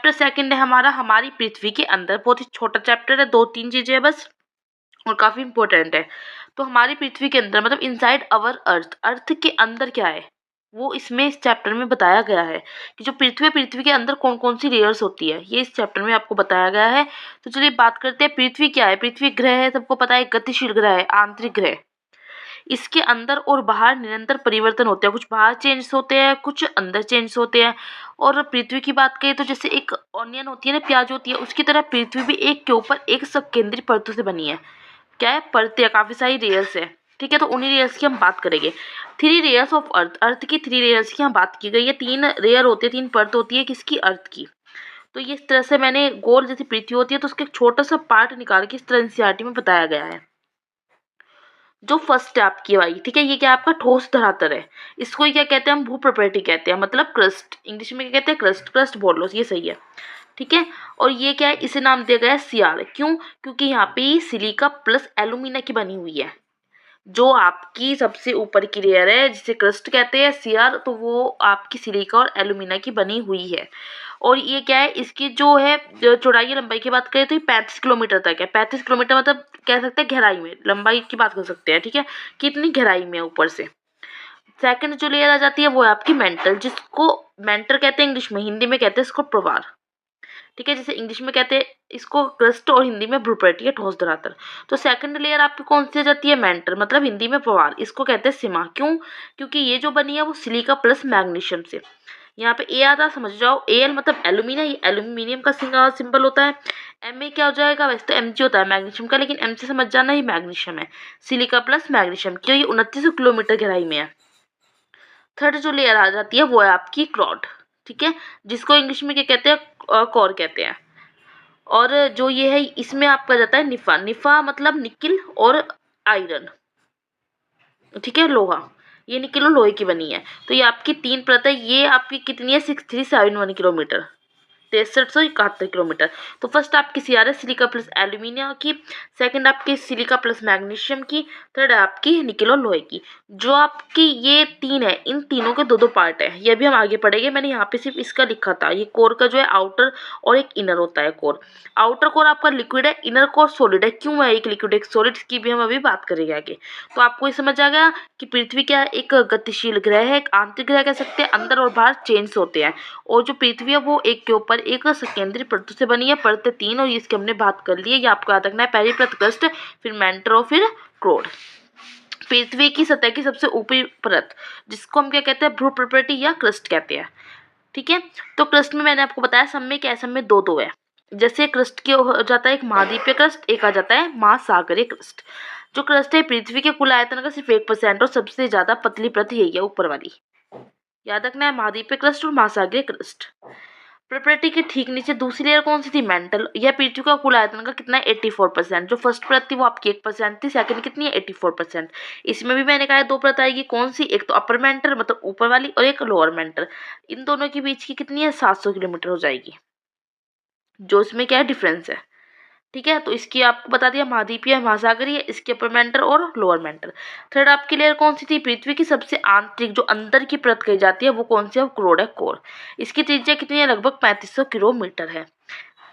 Chapter second है हमारा हमारी पृथ्वी के अंदर। बहुत ही छोटा चैप्टर है, 2-3 चीजें बस और काफी इंपॉर्टेंट है। तो हमारी पृथ्वी के अंदर मतलब इनसाइड अवर अर्थ, अर्थ के अंदर क्या है वो इसमें इस चैप्टर में बताया गया है कि जो पृथ्वी के अंदर कौन कौन सी लेयर्स होती है, ये इस चैप्टर में आपको बताया गया है। तो चलिए बात करते हैं पृथ्वी क्या है। पृथ्वी ग्रह है, सबको पता है, गतिशील ग्रह है, आंतरिक ग्रह। इसके अंदर और बाहर निरंतर परिवर्तन होते हैं, कुछ बाहर चेंज होते हैं, कुछ अंदर चेंज होते हैं। और पृथ्वी की बात करें तो जैसे एक ऑनियन होती है ना, प्याज होती है, उसकी तरह पृथ्वी भी एक के ऊपर एक संकेंद्रित परतों से बनी है। क्या है, परतें, काफी सारी लेयर्स है। ठीक है, तो उन्हीं लेयर्स की हम बात करेंगे। 3 लेयर्स ऑफ अर्थ, अर्थ की 3 लेयर्स की यहाँ बात की गई है। 3 लेयर होती है, 3 परत होती है किसकी, अर्थ की। तो ये इस तरह से मैंने गोल जैसी पृथ्वी होती है तो उसका एक छोटा सा पार्ट निकाल के इस तरह एनसीईआरटी में बताया गया है। जो फर्स्ट है आपकी भाई, ठीक है, ये क्या आपका ठोस धरातल है। इसको ही क्या कहते हैं हम, भू प्रॉपर्टी कहते हैं, मतलब क्रस्ट। इंग्लिश में क्या कहते हैं, क्रस्ट, क्रस्ट बोल लो, ये सही है। ठीक है, और ये क्या है, इसे नाम दिया गया है सीआर। क्यों, क्योंकि यहाँ पे सिलिका प्लस एल्यूमिना की बनी हुई है। जो आपकी सबसे ऊपर की लेयर है जिसे क्रस्ट कहते हैं, सीआर, तो वो आपकी सिलिका और एल्यूमिना की बनी हुई है। और ये क्या है, इसकी जो है चौड़ाई या लंबाई की बात करें तो ये 35 किलोमीटर तक है। 35 किलोमीटर मतलब कह सकते हैं गहराई में, लंबाई की बात कर सकते हैं। ठीक है, कितनी गहराई में ऊपर से। सेकंड जो लेयर आ जाती है वो है आपकी मेंटल, जिसको मेंटर कहते हैं इंग्लिश में, हिंदी में कहते हैं इसको प्रवार। ठीक है, जैसे इंग्लिश में कहते हैं इसको क्रस्ट और हिंदी में भूप्रटी या ठोस धरातल। तो सेकंड लेयर आपकी कौन सी आ जाती है, मेंटर, मतलब हिंदी में प्रवार, इसको कहते हैं सीमा। क्यों, क्योंकि ये जो बनी है वो सिलिका प्लस मैग्नीशियम से। यहाँ पे ए आता, समझ जाओ, एल मतलब एल्यूमिनियम, ये एल्यूमिनियम का सिंबल होता है। एम में क्या हो जाएगा, वैसे तो एमजी होता है मैग्नीशियम का, लेकिन एम से समझ जाना, ये मैग्नीशियम है, सिलिका प्लस मैग्नीशियम। क्यों, ये 2900 किलोमीटर गहराई में है। थर्ड जो लेयर आ जाती है वो है आपकी क्रॉड। ठीक है, जिसको इंग्लिश में क्या कहते हैं, कोर कहते हैं। और जो ये है इसमें आपका जाता है निफा। निफा मतलब निकिल और आयरन, ठीक है, लोहा। ये निकिल और लोहे की बनी है। तो ये आपकी 3 परत है। ये आपकी कितनी है, 6371 किलोमीटर, 6371 किलोमीटर। तो फर्स्ट आपकी सीआर है सिलिका प्लस एल्यूमिनियम की, सेकंड आपकी सिलिका प्लस मैग्नीशियम की, थर्ड है आपकी निकिल और लोहे की। जो आपकी ये 3 है, इन तीनों के 2-2 पार्ट है। ये भी हम आगे पढ़ेंगे, मैंने यहाँ पे सिर्फ इसका लिखा था। ये कोर का जो है आउटर और एक इनर होता है कोर। आउटर कोर आपका लिक्विड है, इनर कोर सॉलिड है। क्यों है एक लिक्विड एक सॉलिड, की भी हम अभी बात करेंगे आगे। तो आपको ये समझ आ गया कि पृथ्वी क्या है, एक गतिशील ग्रह है, एक आंतरिक ग्रह कह सकते हैं, अंदर और बाहर चेंज होते हैं। और जो पृथ्वी है वो एक के ऊपर एक संकेंद्रित परतों से बनी है, परतें 3, और इसकी हमने बात कर ली है। ये आपको याद रखना है, पहली परत क्रस्ट, फिर मेंटर और फिर क्रोड। पृथ्वी की सतह की सबसे ऊपरी परत, जिसको हम क्या कहते हैं, भ्रू प्रॉपर्टी या क्रस्ट कहते हैं। ठीक है, तो क्रस्ट में मैंने आपको बताया सब में क्या है, सब में 2-2 है। जैसे क्रस्ट के हो जाता है एक महाद्वीपीय क्रस्ट, एक आ जाता है महासागरीय क्रस्ट। जो क्रस्ट है पृथ्वी के कुल आयतन का सिर्फ 1% और सबसे ज्यादा पतली परत यही है, ऊपर वाली। याद रखना है, महाद्वीपीय क्रस्ट और महासागरीय क्रस्ट। प्रॉपर्टी के ठीक नीचे दूसरी लेयर कौन सी थी, मेंटल। यह पृथ्वी का कुल आयतन का कितना है, 84%। जो फर्स्ट परत थी वो आपकी 1% थी, सेकंड कितनी है, 84%। इसमें भी मैंने कहा है 2 परत आएगी, कौन सी, एक तो अपर मेंटल मतलब ऊपर वाली, और एक लोअर मेंटल। इन दोनों के बीच की कितनी है, 700 किलोमीटर हो जाएगी, जो इसमें क्या है, डिफरेंस है। ठीक है, तो इसकी आपको बता दिया, महाद्वीपीय महासागरीय, इसके अपर मेंटल और लोअर मेंटल। थर्ड आपकी लेयर कौन सी थी, पृथ्वी की सबसे आंतरिक जो अंदर की परत कही जाती है वो कौन सी है, क्रोड है, कोर। इसकी त्रिज्या कितनी है, लगभग 3500 किलोमीटर है।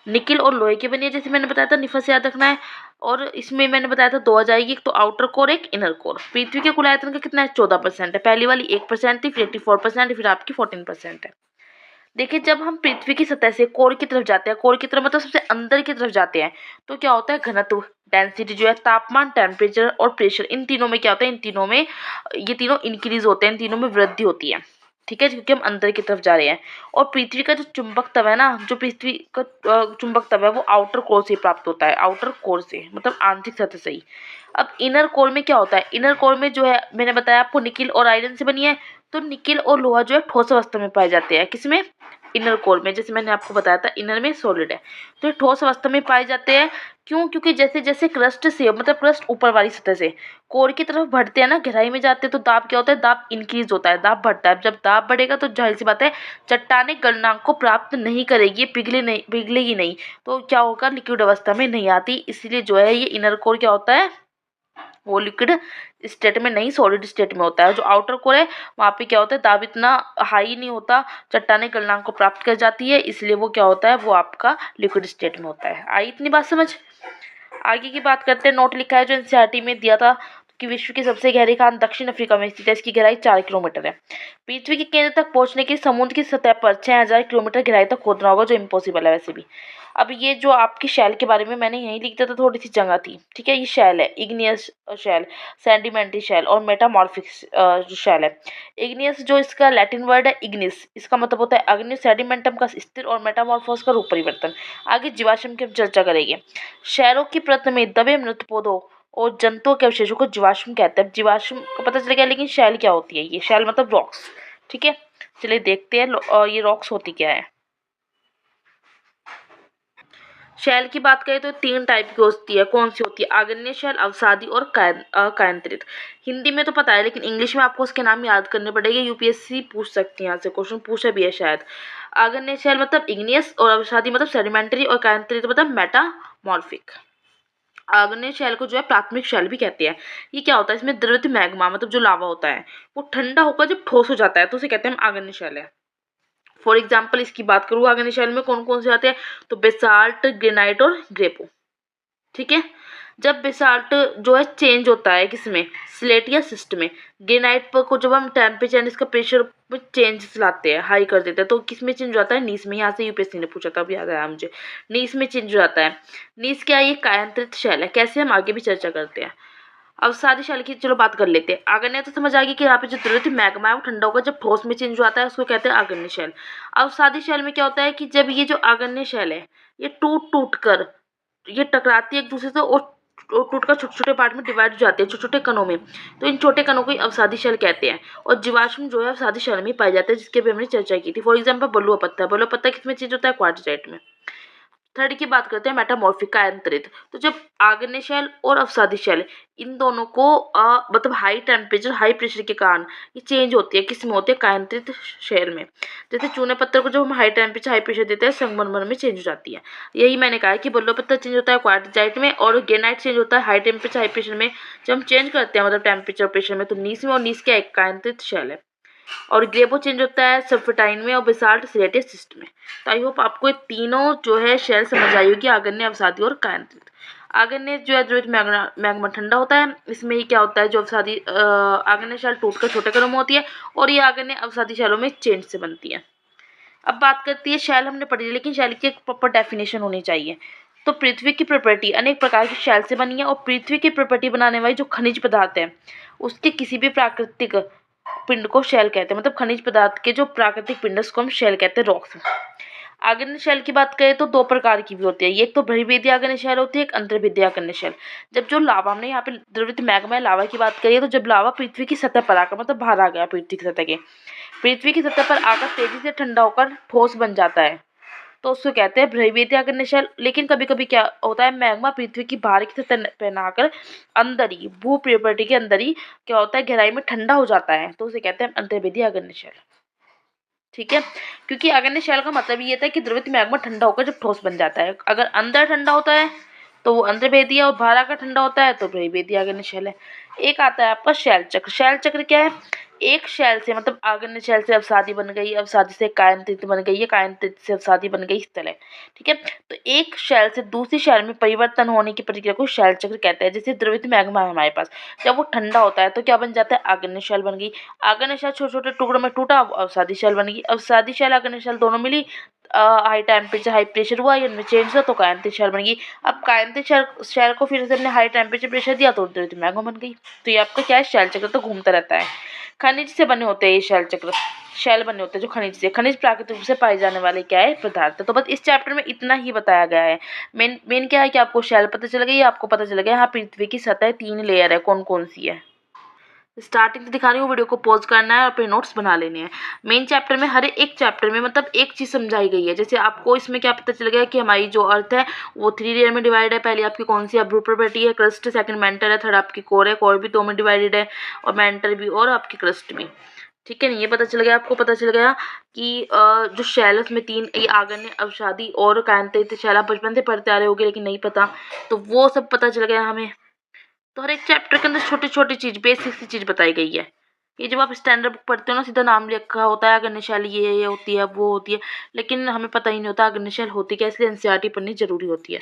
निकिल और लोहे की बनी है, जैसे मैंने बताया था, निफा से याद रखना है। और इसमें मैंने बताया था 2 आ जाएगी, एक तो आउटर कोर एक इनर कोर। पृथ्वी के कुल आयतन का कितना है, 14% है। पहली वाली 1% थी, फिर 84%, फिर आपकी 14% है। देखिए, जब हम पृथ्वी की सतह से कोर की तरफ जाते हैं, कोर की तरफ मतलब सबसे अंदर की तरफ जाते हैं, तो क्या होता है, घनत्व, डेंसिटी जो है, तापमान, टेम्परेचर और प्रेशर, इन तीनों में क्या होता है, इन तीनों में ये तीनों इंक्रीज होते हैं, इन तीनों में वृद्धि होती है। ठीक है, क्योंकि हम अंदर की तरफ जा रहे हैं। और पृथ्वी का जो चुंबक तव है ना, जो पृथ्वी का चुंबक तव है वो आउटर कोर से प्राप्त होता है, आउटर कोर से मतलब आंतरिक सतह से ही। अब इनर कोर में क्या होता है, इनर कोर में जो है मैंने बताया आपको, निकिल और आयरन से बनी है। तो निकिल और लोहा जो है ठोस अवस्था में पाए जाते हैं, किसमें, इनर कोर में। जैसे मैंने आपको बताया था इनर में सॉलिड है, तो ये ठोस अवस्था में पाए जाते हैं। क्यों, क्योंकि जैसे जैसे क्रस्ट से मतलब क्रस्ट ऊपर वाली सतह से कोर की तरफ बढ़ते हैं ना, गहराई में जाते हैं, तो दाब क्या होता है, दाब इंक्रीज होता है, दाब बढ़ता है। जब दाब बढ़ेगा तो जाहिर सी बात है चट्टानें गलनांक को प्राप्त नहीं करेगी, पिघलेगी नहीं, तो क्या होगा, लिक्विड अवस्था में नहीं आती। इसलिए जो है ये इनर कोर क्या होता है, वो लिक्विड स्टेट में नहीं सॉलिड स्टेट में होता है। जो आउटर कोर है वहाँ पे क्या होता है, दाब इतना हाई नहीं होता, चट्टानें गलनांक को प्राप्त कर जाती है, इसलिए वो क्या होता है, वो आपका लिक्विड स्टेट में होता है। आई इतनी बात समझ। आगे की बात करते हैं। नोट लिखा है जो एनसीईआरटी में दिया था कि विश्व की सबसे गहरी खान दक्षिण अफ्रीका में स्थित है, इसकी गहराई 4 किलोमीटर है। पृथ्वी के केंद्र तक पहुंचने के समुद्र की सतह पर 6000 किलोमीटर गहराई तक खोदना होगा, जो इम्पॉसिबल है वैसे भी। अब ये जो आपकी शैल के बारे में मैंने यहीं लिख दिया था, थोड़ी सी जगह थी, ठीक है। ये शैल है, इग्नियस शैल, सेडिमेंट्री शैल और मेटामॉर्फिक जो शैल है। इग्नियस जो इसका लैटिन वर्ड है इग्निस, इसका मतलब होता है अग्नि, सेडिमेंटम का स्थिर और मेटामॉर्फोस का रूप परिवर्तन। आगे जीवाश्म की हम चर्चा करेंगे। शैलों की परत में दबे मृत पौधों और जंतुओं के अवशेषों को जीवाश्म कहते हैं। जीवाश्म का पता चल गया, लेकिन शैल क्या होती है? ये शैल मतलब रॉक्स, ठीक है। चलिए देखते हैं ये रॉक्स होती क्या है। शैल की बात करें तो 3 टाइप की होती है। कौन सी होती है? आग्नेय शैल, अवसादी और अकायंत्रित। हिंदी में तो पता है, लेकिन इंग्लिश में आपको उसके नाम याद करने पड़ेंगे। यूपीएससी पूछ सकती है, यहाँ से क्वेश्चन पूछा भी है शायद। आग्नेय शैल मतलब इग्नियस और अवसादी मतलब सेडिमेंट्री और अकायंत्रित मतलब मेटामॉर्फिक। आग्नेय शैल को जो है प्राथमिक शैल भी कहते हैं। ये क्या होता है? इसमें द्रवित मैग्मा मतलब जो लावा होता है वो ठंडा होकर जब ठोस हो जाता है तो उसे कहते हैं आग्नेय शैल है। फॉर एग्जाम्पल इसकी बात करूँ, आग्नेय शैल में कौन कौन से आते हैं? तो बेसाल्ट, ग्रेनाइट और ग्रेपो, ठीक है। जब बेसाल्ट जो है चेंज होता है किसमें? स्लेट या सिस्ट में। ग्रेनाइट पर को जब हम टेम्परेचर इसका प्रेशर में चेंज लाते हैं, हाई कर देते हैं, तो किसमें चेंज हो जाता है? नीस में। यहाँ से यूपीएससी ने पूछा था, अब याद आया मुझे। नीस में चेंज हो जाता है। नीस क्या है? ये कायांतरित शैल है। कैसे? हम आगे भी चर्चा करते हैं। अब सादी शैल की चलो बात कर लेते हैं। आग्नेय तो समझ आ गई कि यहाँ पे जो द्रवित मैग्मा है वो ठंडा होकर जब ठोस में चेंज हो जाता है उसको कहते हैं आग्नेय शैल। अब सादी शैल में क्या होता है कि जब ये जो आग्नेय शैल है ये टूट टूट कर ये टकराती है एक दूसरे से और टूट कर छोटे छोटे पार्ट में डिवाइड हो जाती है, छोटे छोटे कणों में। तो इन छोटे कणों को ही अवसादी शैल कहते हैं। और जीवाश्म जो है अवसादी शैल में ही पाए जाते हैं, जिसके भी हमने चर्चा की थी। फॉर एग्जाम्पल बलुआ पत्ता। बलुआ पत्ता किसमें चेंज होता है? क्वार्टजाइट में। थर्ड की बात करते हैं मेटामॉर्फिक, कायांतरित। तो जब आग्नेय शैल और अवसादी शैल इन दोनों को मतलब हाई टेम्परेचर हाई प्रेशर के कारण ये चेंज होती है, किस में होती है? कायांतरित शैल में। जैसे चूने पत्थर को जब हम हाई टेम्परेचर हाई प्रेशर देते हैं संगमरमर में चेंज हो जाती है। यही मैंने कहा है कि बलुआ पत्थर चेंज होता है क्वार्टजाइट में और ग्रेनाइट चेंज होता है हाई टेम्परेचर हाई प्रेशर में। जब हम चेंज करते हैं मतलब टेम्परेचर प्रेशर में, तो नीस में, और नीस क्या एक कायांतरित शैल है। और ग्रेबो चेंज होता है सल्फेटाइन में और बेसाल्ट सिलेटियस सिस्ट में। तो आई होप आपको ये तीनों जो है शेल समझ आई होगी, आग्नेय, अवसादी और कायांतरित। आग्नेय जो है द्रवित मैग्मा ठंडा होता है। इसमें ही क्या होता है, जो अवसादी आग्नेय शैल टूटकर छोटे कणों में होती है और ये आग्नेय अवसादी शैलों में चेंज से बनती है। अब बात करती है शैल हमने पढ़ी, लेकिन शैल की एक प्रॉपर डेफिनेशन होनी चाहिए। तो पृथ्वी की प्रॉपर्टी अनेक प्रकार की शैल से बनी है और पृथ्वी की प्रॉपर्टी बनाने वाली जो खनिज पदार्थ है उसके किसी भी प्राकृतिक पिंड को शैल कहते हैं। मतलब खनिज पदार्थ के जो प्राकृतिक पिंड उसको हम शैल कहते हैं, रॉक्स। आग्नेय शैल की बात करें तो 2 प्रकार की भी होती है। एक तो बहिर्वेदीय आग्नेय शैल होती है, एक अंतर्वेदीय आग्नेय शैल। जब जो लावा, हमने यहाँ पे द्रवित मैग्मा लावा की बात करी है, तो जब लावा पृथ्वी की सतह पर आकर मतलब बाहर आ गया पृथ्वी की सतह पर आकर तेजी से ठंडा होकर ठोस बन जाता है, तो उसको कहते हैं बहिर्वेदीय आग्नेय शैल। लेकिन कभी कभी क्या होता है, मैग्मा पृथ्वी की बाहर की सतह पर ना आकर अंदर ही भू प्रॉपर्टी के अंदर ही क्या होता है, गहराई में ठंडा हो जाता है, तो उसे कहते हैं अंतर्वेदीय आग्नेय शैल, ठीक है। क्योंकि आग्नेय शैल का मतलब ये था कि द्रवित मैग्मा ठंडा होकर जब ठोस बन जाता है, अगर अंदर ठंडा होता है तो वो अंतर्वेदीय और बाहर आकर ठंडा होता है तो बहिर्वेदीय आग्नेय शैल है। एक आता है आपका शैल चक्र। शैल चक्र क्या है? एक शैल से मतलब आग्नेय शैल से अवसादी बन गई, अवसादी से कायांतरित बन गई, कायांतरित से अवसादी बन गई, इस तरह, ठीक है। तो एक शैल से दूसरी शैल में परिवर्तन होने की प्रक्रिया को शैल चक्र कहते हैं। जैसे द्रवित मैग्मा है हमारे पास, जब वो ठंडा होता है तो क्या बन जाता है? आग्नेय शैल बन गई। आग्नेय शैल छोटे छोटे टुकड़ों में टूटा, अवसादी शैल बन गई। अवसादी शैल आग्नेय शैल दोनों मिली, हाई टेम्परेचर हाई प्रेशर हुआ, इनमें चेंज हुआ तो कायांतरित शैल बन गई। अब कायांतरित शैल को फिर से हमने हाई टेम्परेचर प्रेशर दिया तो द्रवित मैग्मा बन गई। तो ये आपका क्या है? शैल चक्र तो घूमता रहता है। खनिज से बने होते हैं ये शैल चक्र। शैल बने होते हैं जो खनिज से, खनिज प्राकृतिक रूप से पाए जाने वाले क्या है? पदार्थ। तो बस इस चैप्टर में इतना ही बताया गया है। मेन क्या है कि आपको शैल पता चल गई, आपको पता चल गया यहाँ पृथ्वी की सतह 3 लेयर है, कौन कौन सी है। स्टार्टिंग से दिखा रही हूँ, वीडियो को पॉज करना है और अपने नोट्स बना लेने हैं। मेन चैप्टर में हर एक चैप्टर में मतलब एक चीज़ समझाई गई है। जैसे आपको इसमें क्या पता चल गया कि हमारी जो अर्थ है वो 3 लेयर में डिवाइड है। पहली आपकी कौन सी अब्रूट प्रॉपर्टी है, क्रस्ट, सेकंड मेंटल है, थर्ड आपकी कोर है, कोर भी 2 में डिवाइडेड है और मेंटल भी और आपकी क्रस्ट भी, ठीक है। नहीं, ये पता चल गया आपको। पता चल गया कि जो शैल है उसमें 3, ये आग्नेय, अवसादी और कायांतरित शैल। आप बचपन से पढ़ते आ रहे होगे लेकिन नहीं पता, तो वो सब पता चल गया हमें। तो हर एक चैप्टर के अंदर छोटी-छोटी चीज़, बेसिक सी चीज़ बताई गई है। ये जब आप स्टैंडर्ड बुक पढ़ते हो ना, सीधा नाम लिखा होता है अगरनी शैली ये होती है, वो होती है, लेकिन हमें पता ही नहीं होता अगरनी शैली होती क्या है, इसलिए एनसीईआरटी पढ़नी ज़रूरी होती है।